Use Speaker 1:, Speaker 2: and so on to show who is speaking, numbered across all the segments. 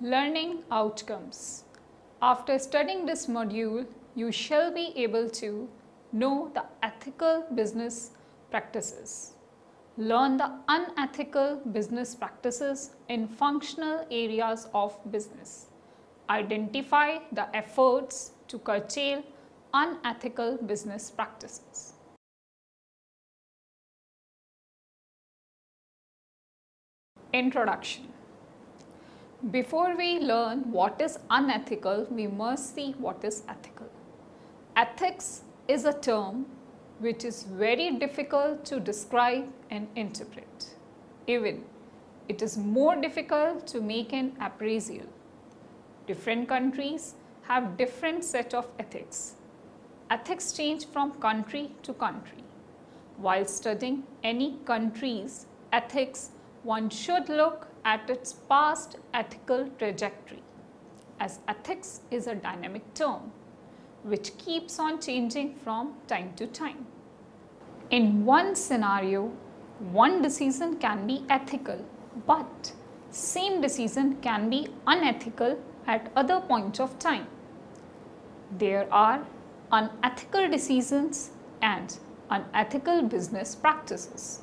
Speaker 1: Learning outcomes. After studying this module, you shall be able to know the ethical business practices, learn the unethical business practices in functional areas of business, identify the efforts to curtail unethical business practices. Introduction. Before we learn what is unethical, we must see what is ethical. Ethics is a term which is very difficult to describe and interpret. Even it is more difficult to make an appraisal. Different countries have different set of ethics. Ethics change from country to country. While studying any country's ethics, one should look at its past ethical trajectory, as ethics is a dynamic term which keeps on changing from time to time. In one scenario, one decision can be ethical, but same decision can be unethical at other point of time. There are unethical decisions and unethical business practices.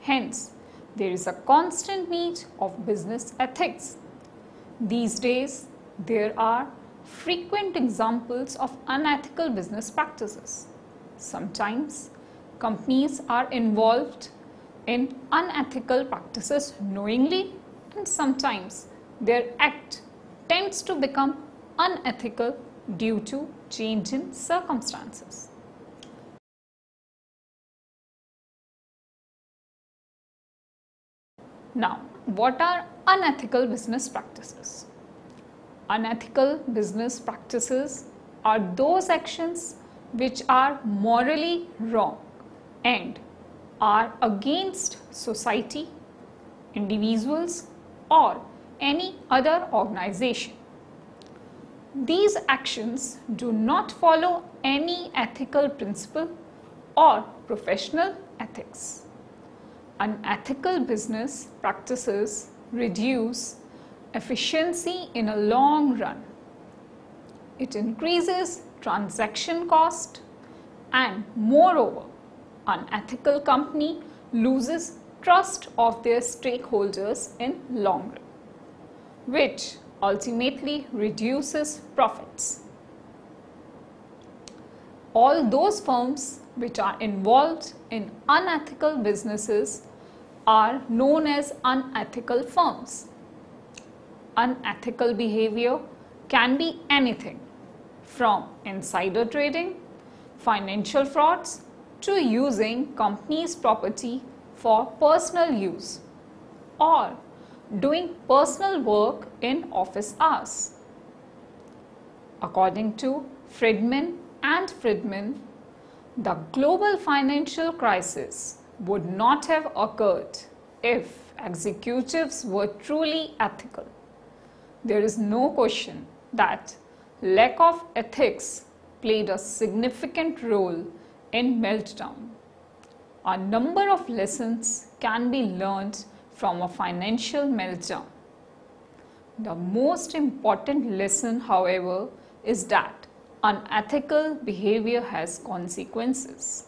Speaker 1: Hence, there is a constant need of business ethics. These days, there are frequent examples of unethical business practices. Sometimes, companies are involved in unethical practices knowingly, and sometimes their act tends to become unethical due to change in circumstances. Now, what are unethical business practices? Unethical business practices are those actions which are morally wrong and are against society, individuals, or any other organization. These actions do not follow any ethical principle or professional ethics. Unethical business practices reduce efficiency in a long run. It increases transaction cost, and moreover, unethical company loses trust of their stakeholders in long run, which ultimately reduces profits. All those firms which are involved in unethical businesses are known as unethical firms. Unethical behavior can be anything from insider trading, financial frauds, to using company's property for personal use or doing personal work in office hours. According to Friedman and Friedman, the global financial crisis would not have occurred if executives were truly ethical. There is no question that lack of ethics played a significant role in meltdown. A number of lessons can be learned from a financial meltdown. The most important lesson, however, is that unethical behavior has consequences.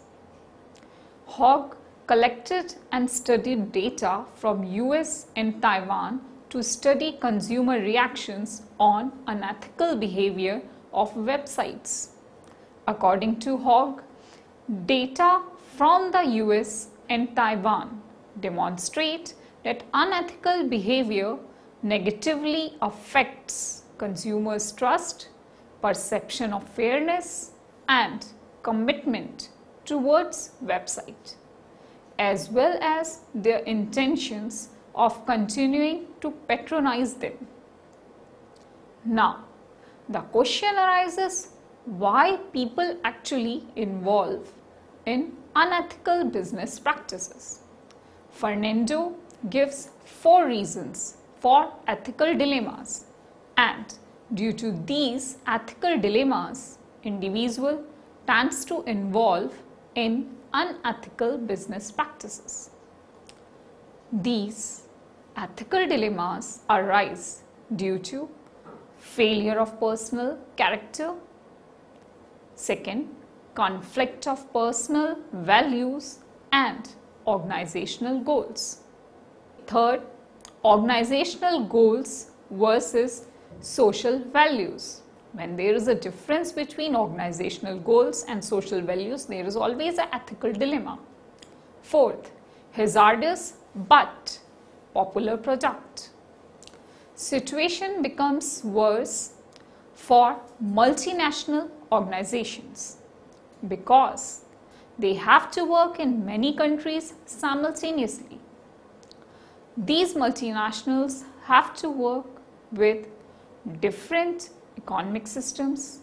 Speaker 1: Hogg collected and studied data from US and Taiwan to study consumer reactions on unethical behavior of websites. According to Hogg, data from the US and Taiwan demonstrate that unethical behavior negatively affects consumers' trust, perception of fairness, and commitment towards website, as well as their intentions of continuing to patronize them. Now, the question arises, why people actually involve in unethical business practices? Fernando gives 4 reasons for ethical dilemmas, and due to these ethical dilemmas, individual tends to involve in unethical business practices. These ethical dilemmas arise due to failure of personal character. Second, conflict of personal values and organizational goals. Third, organizational goals versus social values. When there is a difference between organizational goals and social values, there is always an ethical dilemma. Fourth, hazardous but popular product. Situation becomes worse for multinational organizations because they have to work in many countries simultaneously. These multinationals have to work with different economic systems,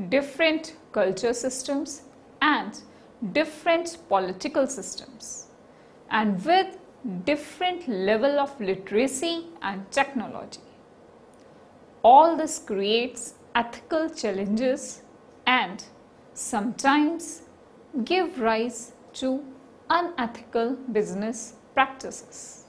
Speaker 1: different culture systems and different political systems, and with different level of literacy and technology. All this creates ethical challenges and sometimes give rise to unethical business practices.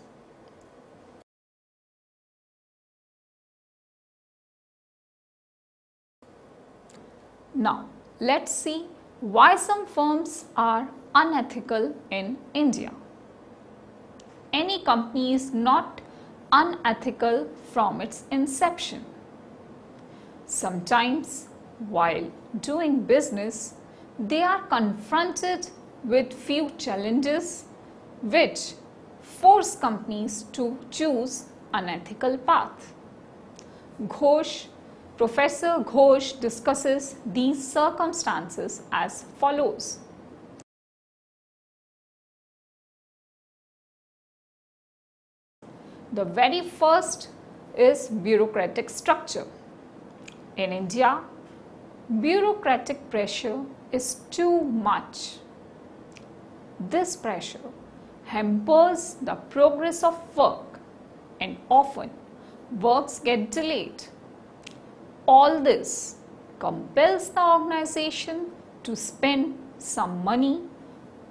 Speaker 1: Now, let's see why some firms are unethical in India. Any company is not unethical from its inception. Sometimes, while doing business, they are confronted with few challenges which force companies to choose unethical path. Professor Ghosh discusses these circumstances as follows. The very first is bureaucratic structure. In India, bureaucratic pressure is too much. This pressure hampers the progress of work and often works get delayed. All this compels the organization to spend some money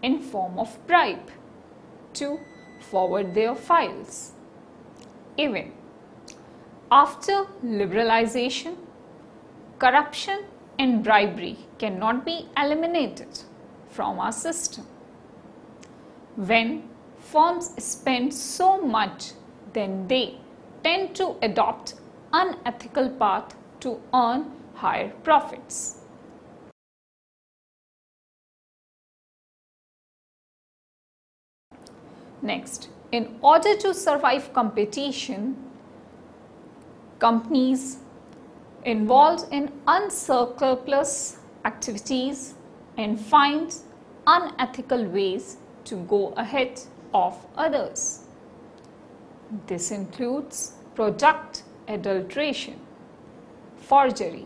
Speaker 1: in form of bribe to forward their files. Even after liberalization, corruption and bribery cannot be eliminated from our system. When firms spend so much, then they tend to adopt unethical path to earn higher profits. Next, in order to survive competition, companies involved in unscrupulous activities and find unethical ways to go ahead of others. This includes product adulteration, forgery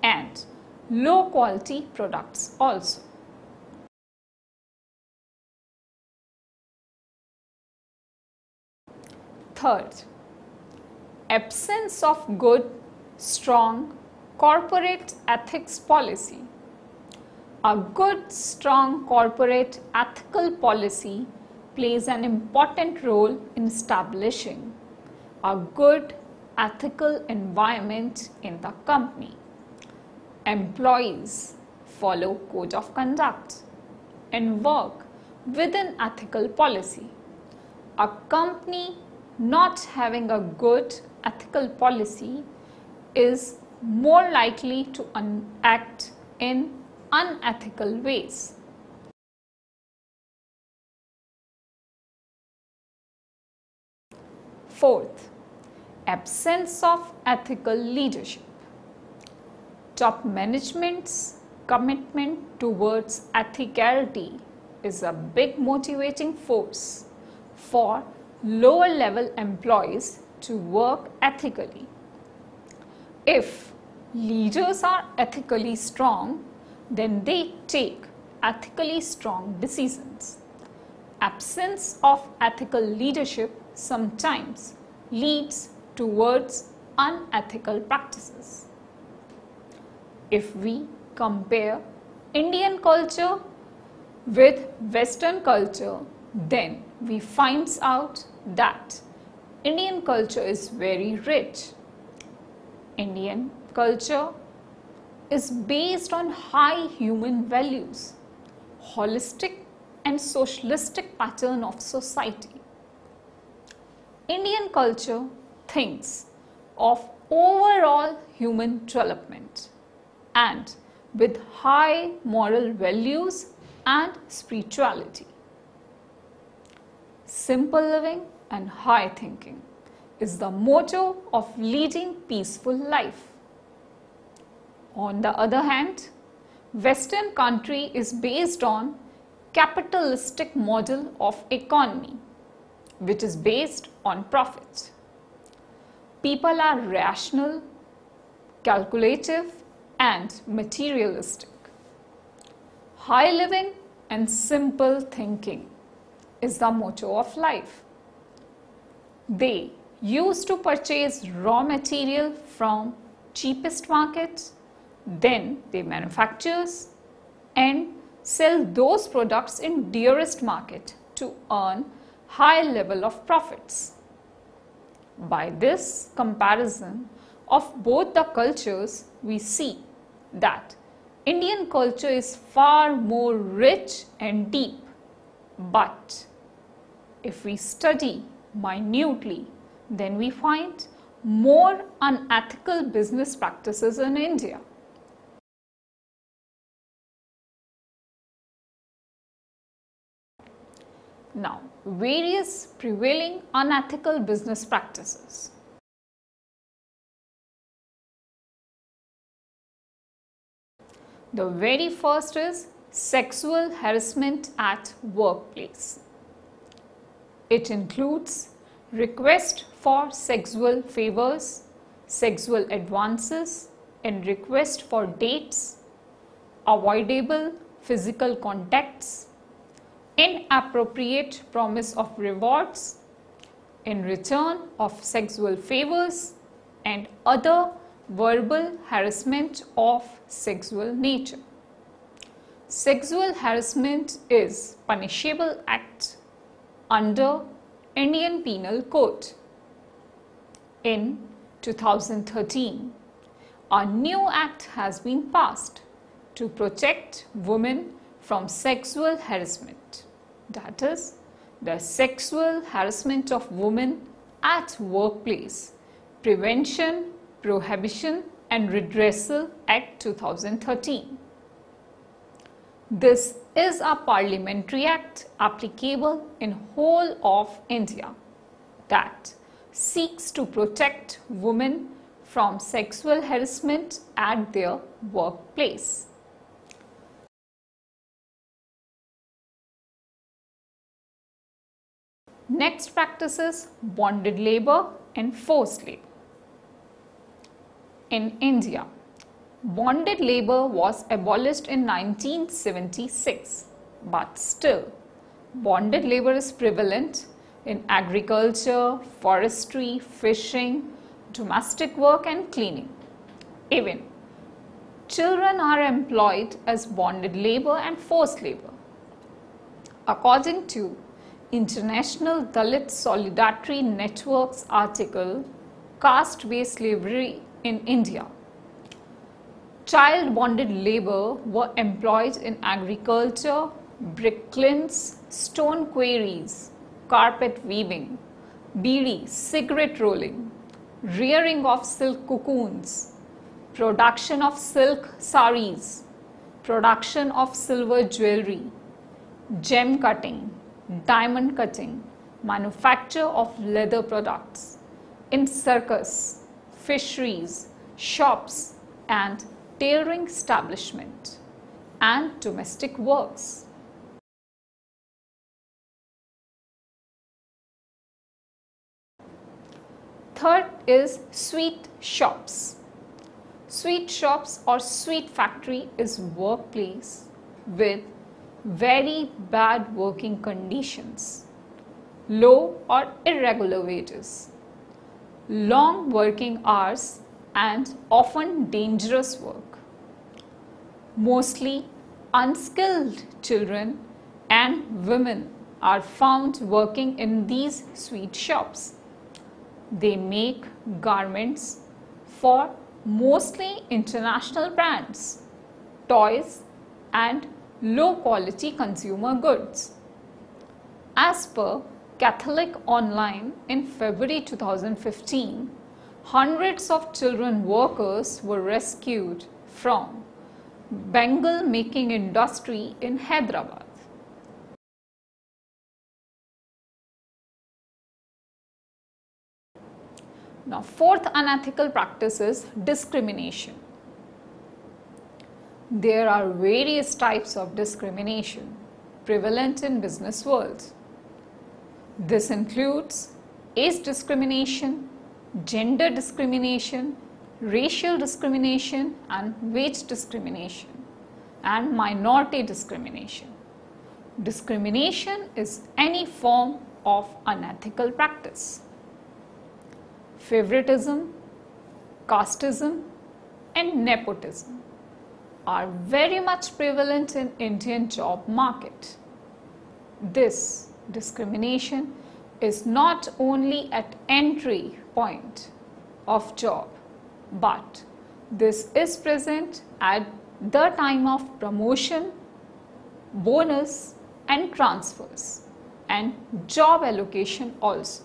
Speaker 1: and low quality products also. Third, absence of good, strong corporate ethics policy. A good, strong corporate ethical policy plays an important role in establishing a good ethical environment in the company. Employees follow code of conduct and work within ethical policy. A company not having a good ethical policy is more likely to act in unethical ways. Fourth, absence of ethical leadership. Top management's commitment towards ethicality is a big motivating force for lower level employees to work ethically. If leaders are ethically strong, then they take ethically strong decisions. Absence of ethical leadership sometimes leads towards unethical practices. If we compare Indian culture with Western culture, then we find out that Indian culture is very rich Indian culture is based on high human values, holistic and socialistic pattern of society. Indian culture thinks of overall human development and with high moral values and spirituality. Simple living and high thinking is the motto of leading peaceful life. On the other hand, Western country is based on capitalistic model of economy, which is based on profit. People are rational, calculative and materialistic. High living and simple thinking is the motto of life. They used to purchase raw material from cheapest market, then they manufacture and sell those products in dearest market to earn high level of profits. By this comparison of both the cultures, we see that Indian culture is far more rich and deep. But if we study minutely, then we find more unethical business practices in India. Now, various prevailing unethical business practices. The very first is sexual harassment at workplace. It includes request for sexual favors, sexual advances, and request for dates, avoidable physical contacts, inappropriate promise of rewards in return of sexual favors, and other verbal harassment of sexual nature. Sexual harassment is punishable act under Indian Penal Code. In 2013, a new act has been passed to protect women from sexual harassment. That is, the Sexual Harassment of Women at Workplace, Prevention, Prohibition and Redressal Act 2013. This is a parliamentary act applicable in whole of India that seeks to protect women from sexual harassment at their workplace. Next practice is bonded labor and forced labor. In India, bonded labor was abolished in 1976, but still, bonded labor is prevalent in agriculture, forestry, fishing, domestic work and cleaning. Even children are employed as bonded labor and forced labor. According to International Dalit Solidarity Network's article, Caste-Based Slavery in India, child bonded labor were employed in agriculture, brick kilns, stone quarries, carpet weaving, beedi, cigarette rolling, rearing of silk cocoons, production of silk saris, production of silver jewelry, gem cutting, diamond cutting, manufacture of leather products, in circus, fisheries, shops and tailoring establishment, and domestic works. Third is sweet shops. Sweet shops or sweet factory is workplace with very bad working conditions, low or irregular wages, long working hours and often dangerous work. Mostly unskilled children and women are found working in these sweet shops. They make garments for mostly international brands, toys and low quality consumer goods. As per Catholic Online in February 2015, hundreds of children workers were rescued from Bengal making industry in Hyderabad. Now, fourth unethical practice is discrimination. There are various types of discrimination prevalent in business world. This includes age discrimination, gender discrimination, racial discrimination and wage discrimination, and minority discrimination. Discrimination is any form of unethical practice. Favoritism, casteism and nepotism are very much prevalent in Indian job market. This discrimination is not only at entry point of job, but this is present at the time of promotion, bonus and transfers and job allocation also.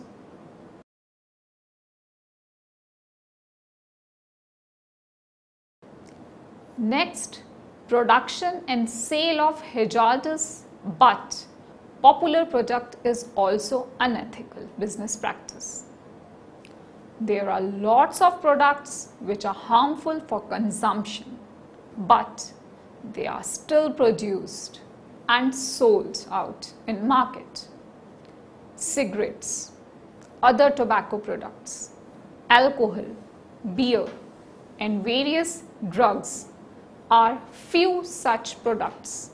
Speaker 1: Next, production and sale of hazardous but popular product is also unethical business practice. There are lots of products which are harmful for consumption, but they are still produced and sold out in market. Cigarettes, other tobacco products, alcohol, beer and various drugs are few such products.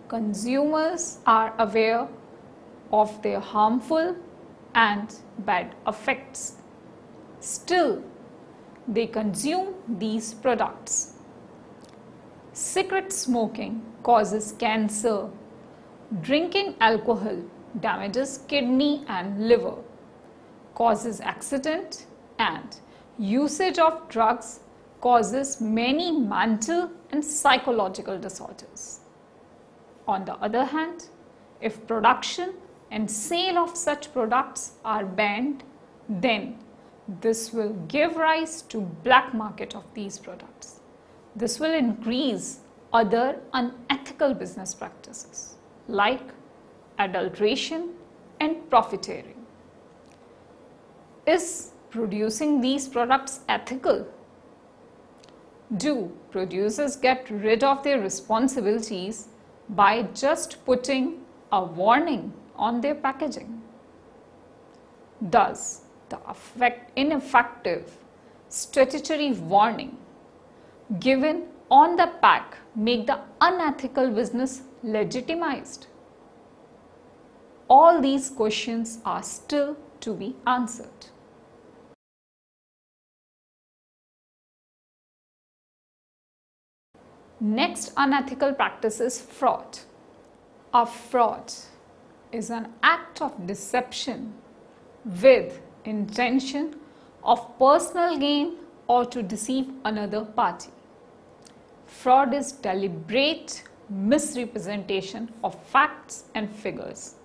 Speaker 1: Consumers are aware of their harmful and bad effects. Still, they consume these products. Cigarette smoking causes cancer. Drinking alcohol damages kidney and liver, causes accident, and usage of drugs causes many mental and psychological disorders. On the other hand, if production and sale of such products are banned, then this will give rise to black market of these products. This will increase other unethical business practices like adulteration and profiteering. Is producing these products ethical? Do producers get rid of their responsibilities by just putting a warning on their packaging? Does the ineffective statutory warning given on the pack make the unethical business legitimized? All these questions are still to be answered. Next unethical practice is fraud. A fraud is an act of deception with intention of personal gain or to deceive another party. Fraud is deliberate misrepresentation of facts and figures.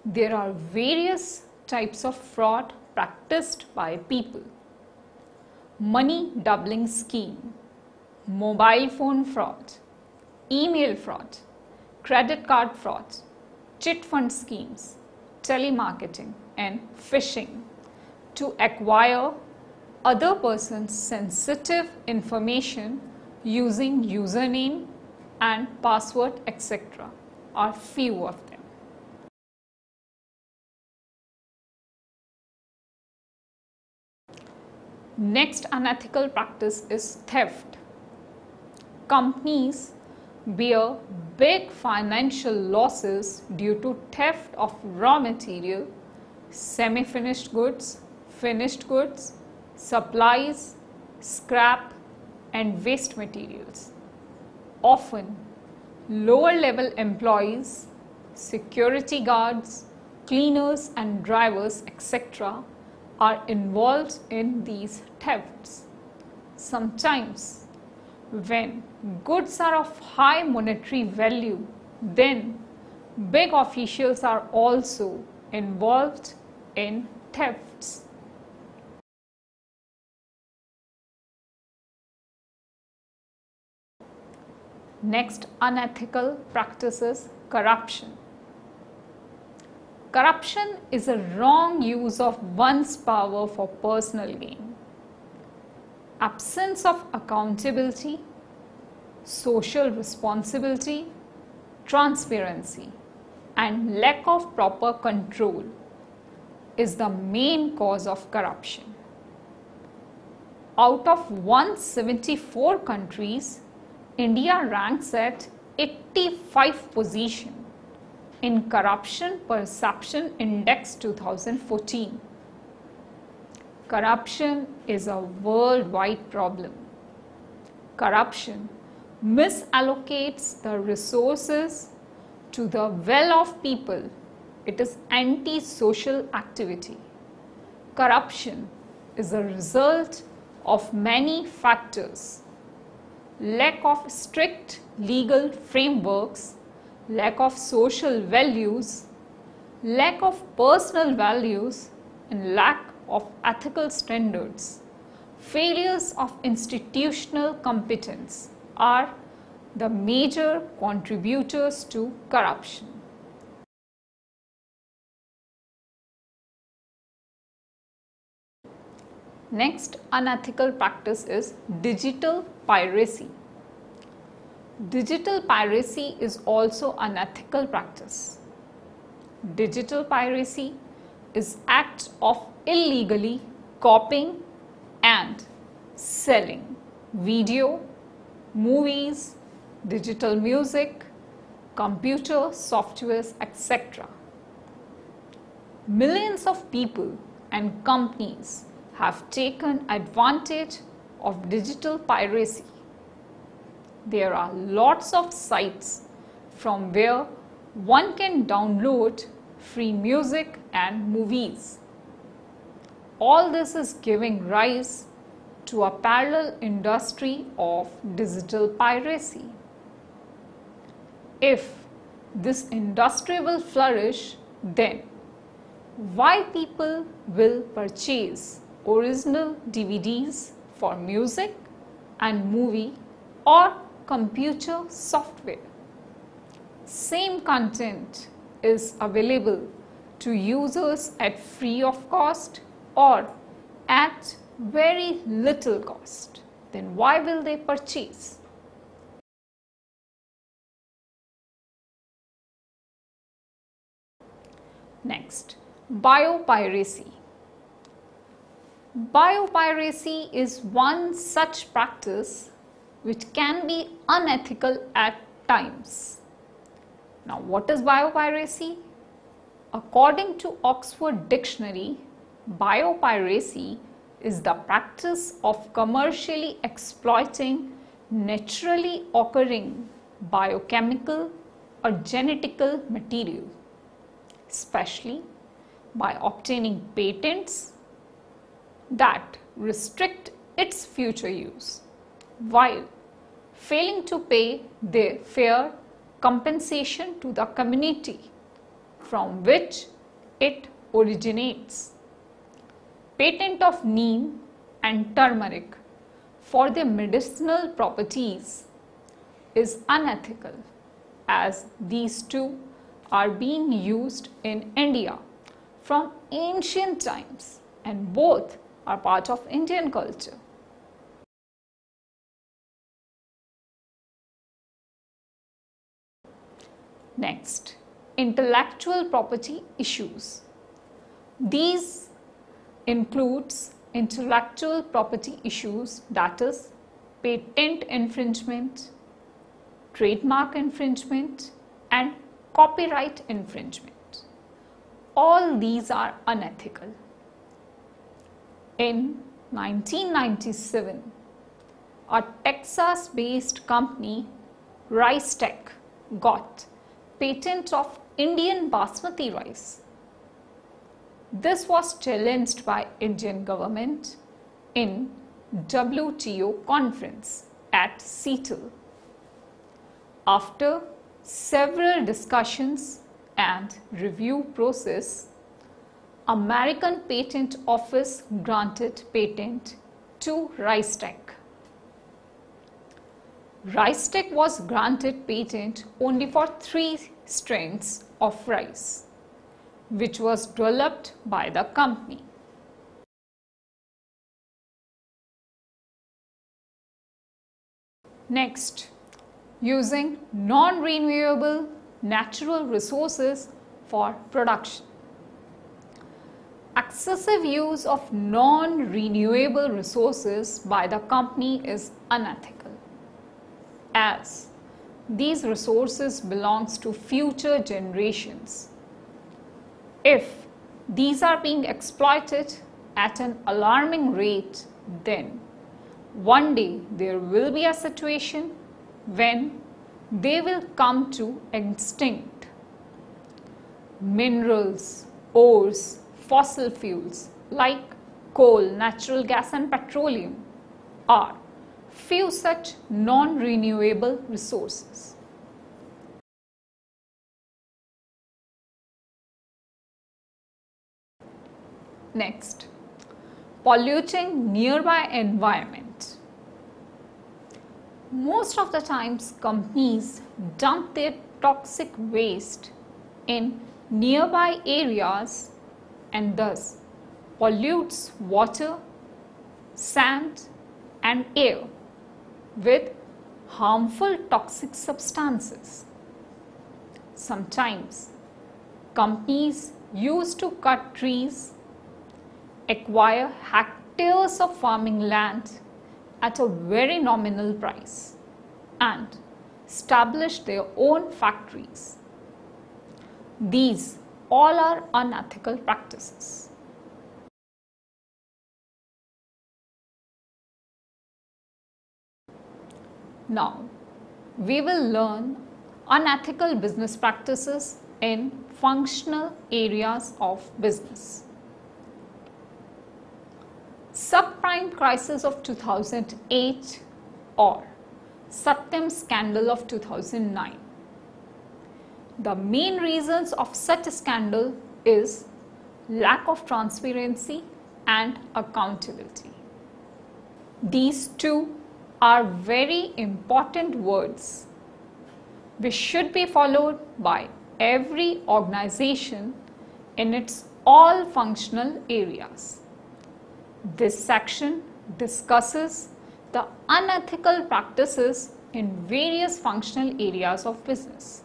Speaker 1: There are various types of fraud practiced by people. Money doubling scheme, mobile phone fraud, email fraud, credit card fraud, chit fund schemes, telemarketing and phishing to acquire other person's sensitive information using username and password etc. are few of them. Next unethical practice is theft. Companies bear big financial losses due to theft of raw material, semi-finished goods, finished goods, supplies, scrap and waste materials. Often, lower level employees, security guards, cleaners and drivers etc. are involved in these thefts. Sometimes when goods are of high monetary value, then big officials are also involved in thefts. Next unethical practice is corruption. Corruption is a wrong use of one's power for personal gain. Absence of accountability, social responsibility, transparency, and lack of proper control is the main cause of corruption. Out of 174 countries, India ranks at 85th position in Corruption Perception Index 2014. Corruption is a worldwide problem. Corruption misallocates the resources to the well-off people. It is anti-social activity. Corruption is a result of many factors: lack of strict legal frameworks, lack of social values, lack of personal values, and lack of ethical standards. Failures of institutional competence are the major contributors to corruption. Next unethical practice is digital piracy. Digital piracy is also an unethical practice. Digital piracy is act of illegally copying and selling video, movies, digital music, computer softwares, etc. Millions of people and companies have taken advantage of digital piracy. There are lots of sites from where one can download free music and movies. All this is giving rise to a parallel industry of digital piracy. If this industry will flourish, then why people will purchase original DVDs for music and movie or computer software? Same content is available to users at free of cost or at very little cost. Then why will they purchase? Next, biopiracy. Biopiracy is one such practice which can be unethical at times. Now, what is biopiracy? According to Oxford Dictionary, biopiracy is the practice of commercially exploiting naturally occurring biochemical or genetical material, especially by obtaining patents that restrict its future use, while failing to pay their fair compensation to the community from which it originates. Patent of neem and turmeric for their medicinal properties is unethical, as these two are being used in India from ancient times and both are part of Indian culture. Next, intellectual property issues. These includes intellectual property issues, that is patent infringement, trademark infringement and copyright infringement. All these are unethical. In 1997, a Texas-based company, Rice Tech, got patent of Indian basmati rice. This was challenged by Indian government in WTO conference at Seattle. After several discussions and review process, American Patent Office granted patent to RiceTech. RiceTech was granted patent only for 3 strains of rice, which was developed by the company. Next, using non-renewable natural resources for production. Excessive use of non-renewable resources by the company is unethical, as these resources belongs to future generations. If these are being exploited at an alarming rate, then one day there will be a situation when they will come to extinct. Minerals, ores, fossil fuels like coal, natural gas and petroleum are few such non-renewable resources. Next, polluting nearby environment. Most of the times companies dump their toxic waste in nearby areas and thus pollutes water, sand and air with harmful toxic substances. Sometimes companies used to cut trees, acquire hectares of farming land at a very nominal price and establish their own factories. These all are unethical practices. Now, we will learn unethical business practices in functional areas of business. Subprime crisis of 2008 or Satyam scandal of 2009. The main reasons of such a scandal is lack of transparency and accountability. These two are very important words which should be followed by every organization in its all functional areas. This section discusses the unethical practices in various functional areas of business.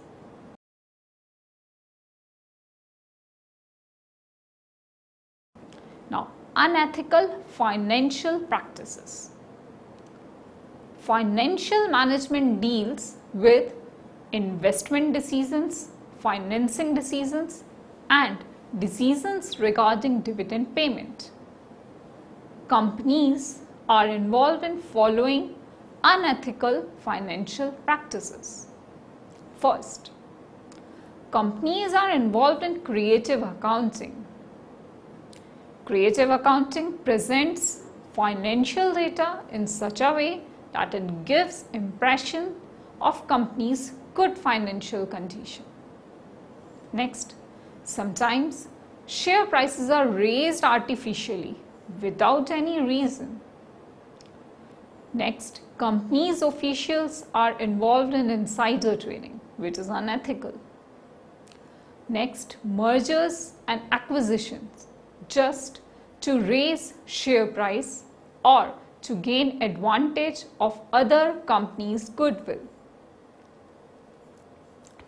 Speaker 1: Now, unethical financial practices. Financial management deals with investment decisions, financing decisions, and decisions regarding dividend payment. Companies are involved in following unethical financial practices. First, companies are involved in creative accounting. Creative accounting presents financial data in such a way that it gives impression of company's good financial condition. Next, sometimes share prices are raised artificially without any reason. Next, companies' officials are involved in insider trading, which is unethical. Next, mergers and acquisitions just to raise share price or to gain advantage of other companies' goodwill.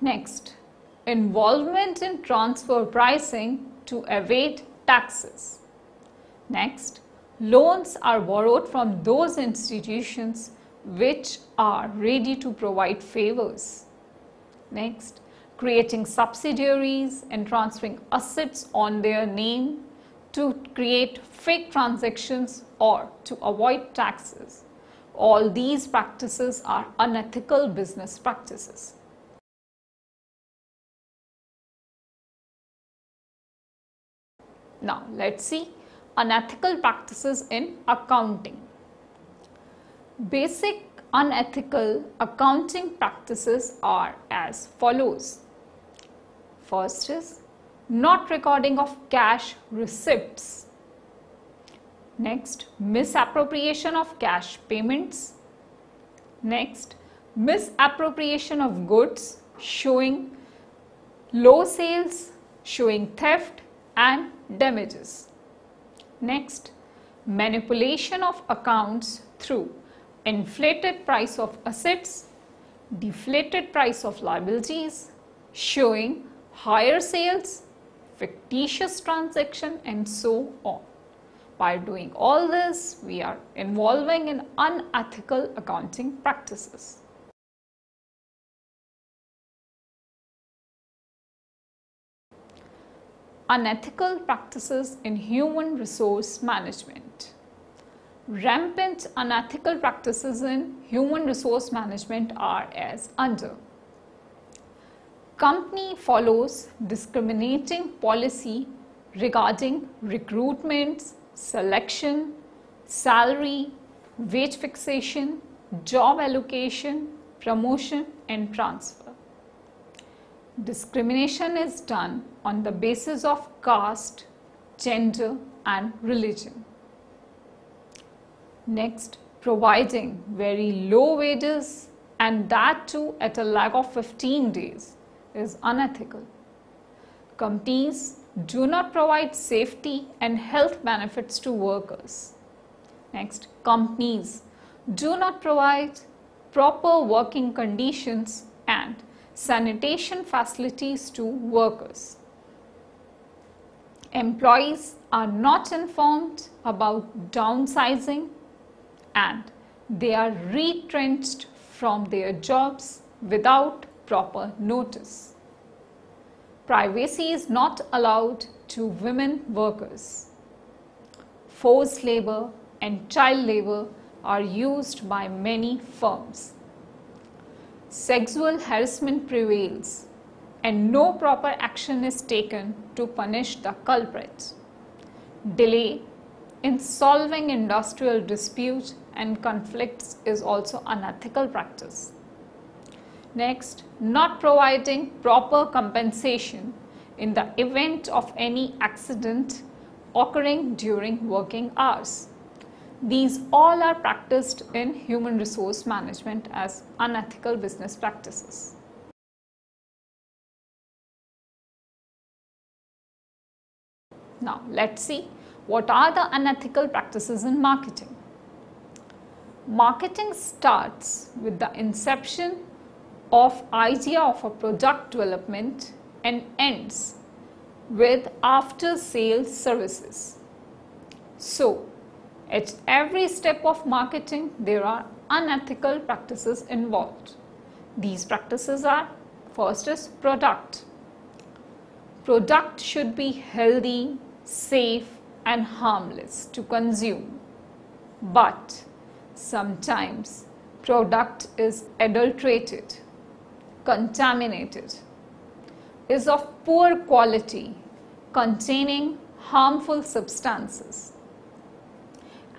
Speaker 1: Next, involvement in transfer pricing to evade taxes. Next, loans are borrowed from those institutions which are ready to provide favors. Next, creating subsidiaries and transferring assets on their name to create fake transactions or to avoid taxes. All these practices are unethical business practices. Now, let's see unethical practices in accounting. Basic unethical accounting practices are as follows. First is not recording of cash receipts. Next, misappropriation of cash payments. Next, misappropriation of goods showing low sales, showing theft and damages. Next, manipulation of accounts through inflated price of assets, deflated price of liabilities, showing higher sales, fictitious transaction and so on. By doing all this, we are involving in unethical accounting practices. Unethical practices in human resource management. Rampant unethical practices in human resource management are as under. Company follows discriminating policy regarding recruitments, selection, salary, wage fixation, job allocation, promotion and transfer. Discrimination is done on the basis of caste, gender and religion. Next, providing very low wages and that too at a lag of 15 days is unethical. Companies do not provide safety and health benefits to workers. Next, companies do not provide proper working conditions and sanitation facilities to workers. Employees are not informed about downsizing and they are retrenched from their jobs without proper notice. Privacy is not allowed to women workers. Forced labor and child labor are used by many firms. Sexual harassment prevails and no proper action is taken to punish the culprit. Delay in solving industrial disputes and conflicts is also unethical practice. Next, not providing proper compensation in the event of any accident occurring during working hours. These all are practiced in human resource management as unethical business practices. Now, let's see what are the unethical practices in marketing. Marketing starts with the inception of idea of a product development and ends with after sales services. So, at every step of marketing, there are unethical practices involved. These practices are, first is product. Product should be healthy, safe and harmless to consume. But sometimes product is adulterated, contaminated, is of poor quality, containing harmful substances.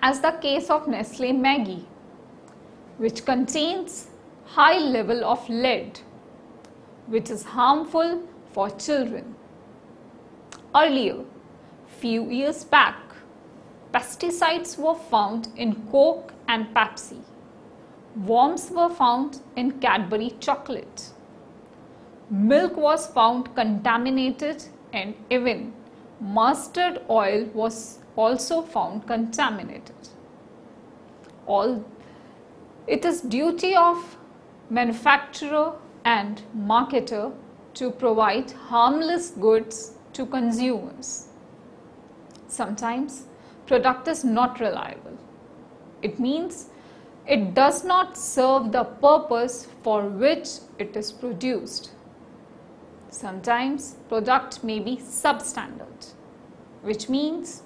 Speaker 1: As the case of Nestle Maggi, which contains high level of lead, which is harmful for children. Earlier, few years back, pesticides were found in Coke and Pepsi. Worms were found in Cadbury chocolate. Milk was found contaminated and even mustard oil was also found contaminated. It is duty of manufacturer and marketer to provide harmless goods to consumers. Sometimes product is not reliable. It means it does not serve the purpose for which it is produced. Sometimes product may be substandard, which means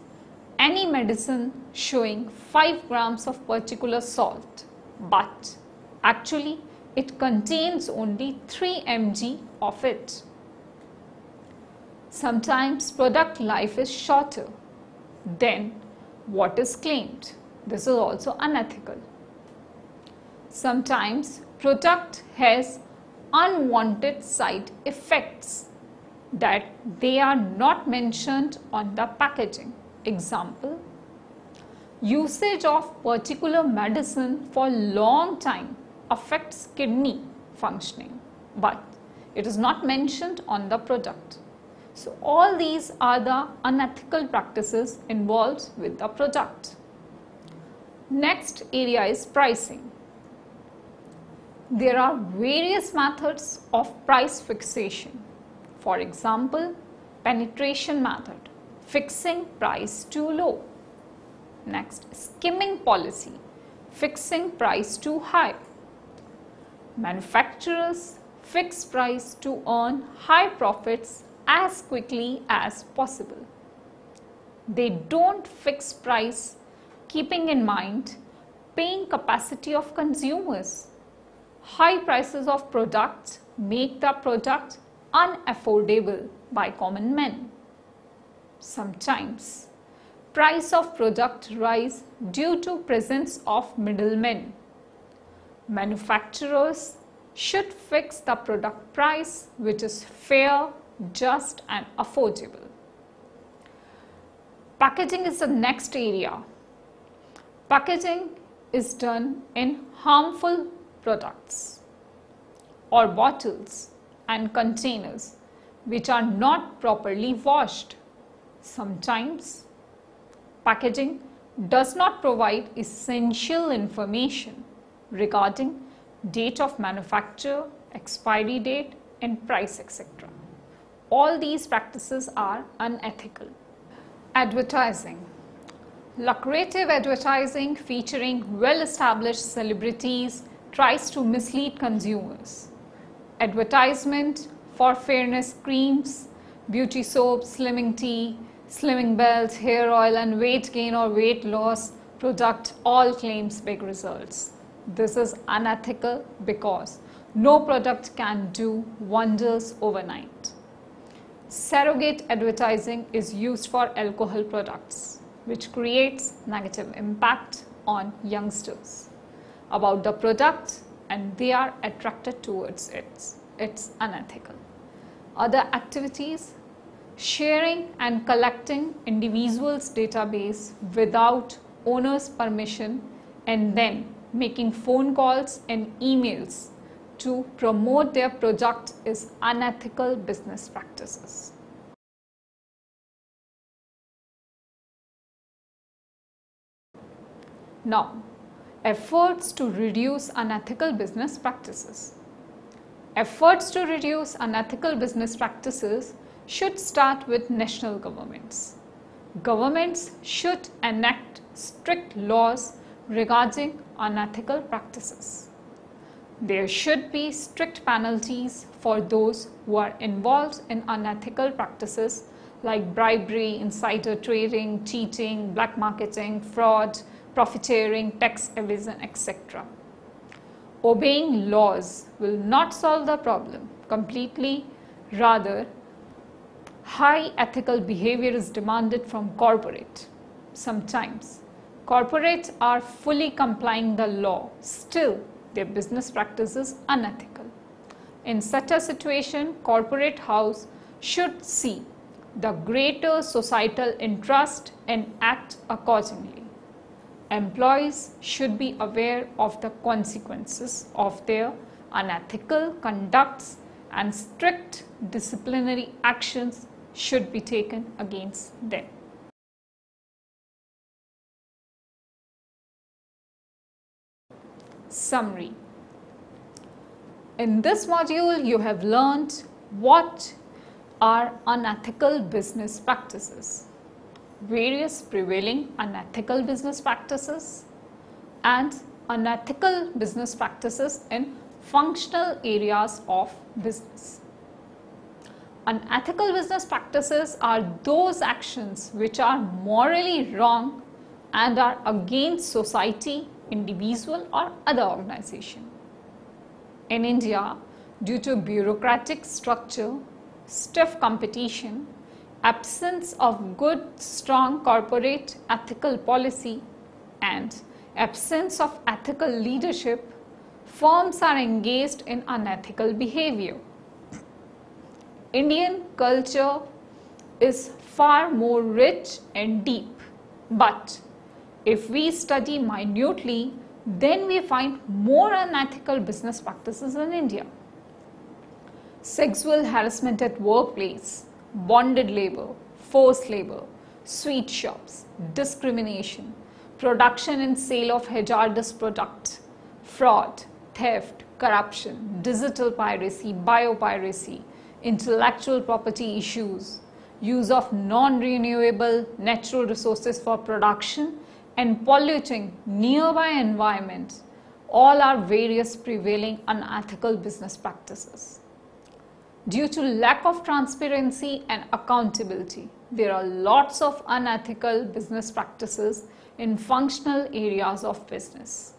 Speaker 1: any medicine showing 5 grams of particular salt, but actually it contains only 3 mg of it. Sometimes product life is shorter than what is claimed. This is also unethical. Sometimes product has unwanted side effects that they are not mentioned on the packaging. Example, usage of particular medicine for long time affects kidney functioning, but it is not mentioned on the product. So all these are the unethical practices involved with the product. Next area is pricing. There are various methods of price fixation. For example, penetration method, fixing price too low. Next, skimming policy, fixing price too high. Manufacturers fix price to earn high profits as quickly as possible. They don't fix price keeping in mind paying capacity of consumers. High prices of products make the product unaffordable by common men. Sometimes price of product rise due to presence of middlemen. Manufacturers should fix the product price which is fair, just and affordable. Packaging is the next area. Packaging is done in harmful products or bottles and containers which are not properly washed. Sometimes packaging does not provide essential information regarding date of manufacture, expiry date and price, etc. All these practices are unethical. Advertising. Lucrative advertising featuring well-established celebrities tries to mislead consumers. Advertisement for fairness creams, beauty soap, slimming tea, slimming belt, hair oil and weight gain or weight loss product all claims big results. This is unethical because no product can do wonders overnight. Surrogate advertising is used for alcohol products, which creates negative impact on youngsters about the product and they are attracted towards it. It's unethical. Other activities, sharing and collecting individuals' database without owner's permission and then making phone calls and emails to promote their product is unethical business practices. Now, efforts to reduce unethical business practices. Efforts to reduce unethical business practices should start with national governments. Governments should enact strict laws regarding unethical practices. There should be strict penalties for those who are involved in unethical practices like bribery, insider trading, cheating, black marketing, fraud, profiteering, tax evasion, etc. Obeying laws will not solve the problem completely. Rather, high ethical behavior is demanded from corporate. Sometimes corporates are fully complying the law, still their business practice is unethical. In such a situation, corporate house should see the greater societal interest and act accordingly. Employees should be aware of the consequences of their unethical conducts and strict disciplinary actions should be taken against them. Summary. In this module, you have learned what are unethical business practices, various prevailing unethical business practices, and unethical business practices in functional areas of business. Unethical business practices are those actions which are morally wrong and are against society, individual or other organization. In India, due to bureaucratic structure, stiff competition, absence of good, strong corporate ethical policy, and absence of ethical leadership, firms are engaged in unethical behavior. Indian culture is far more rich and deep, but if we study minutely, then we find more unethical business practices in India. Sexual harassment at workplace, bonded labor, forced labor, sweet shops, discrimination, production and sale of hazardous products, fraud, theft, corruption, digital piracy, biopiracy, intellectual property issues, use of non-renewable natural resources for production, and polluting nearby environments, all are various prevailing unethical business practices. Due to lack of transparency and accountability, there are lots of unethical business practices in functional areas of business.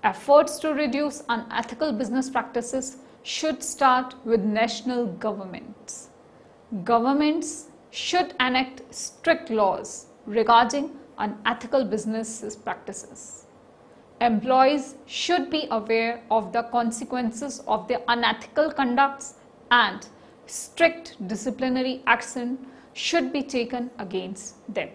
Speaker 1: Efforts to reduce unethical business practices should start with national governments. Governments should enact strict laws regarding unethical business practices. Employees should be aware of the consequences of their unethical conducts, and strict disciplinary action should be taken against them.